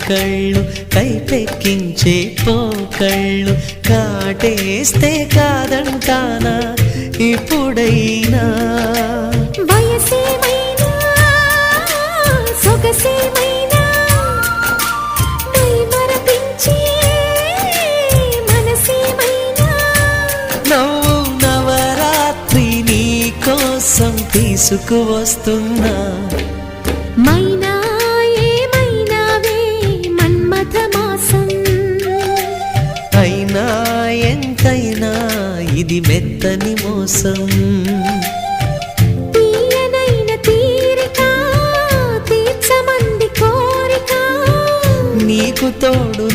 కళ్ళు కైపెక్కించే పోకళ్ళు కాటేస్తే కాదంటానా ఇప్పుడైనా వయసేమైనా సొగసేమైనా మరపించే మనసేమైనా నవ్వు నవరాత్రి నీ కోసం తీసుకువస్తున్నా మైనా ఏమైనావే మన్మథ మాసం అయినా ఎంతైనా ఇది మెత్తని మోసం తీయనైన తీరిక తీర్చమంది కోరిక నీకు తోడు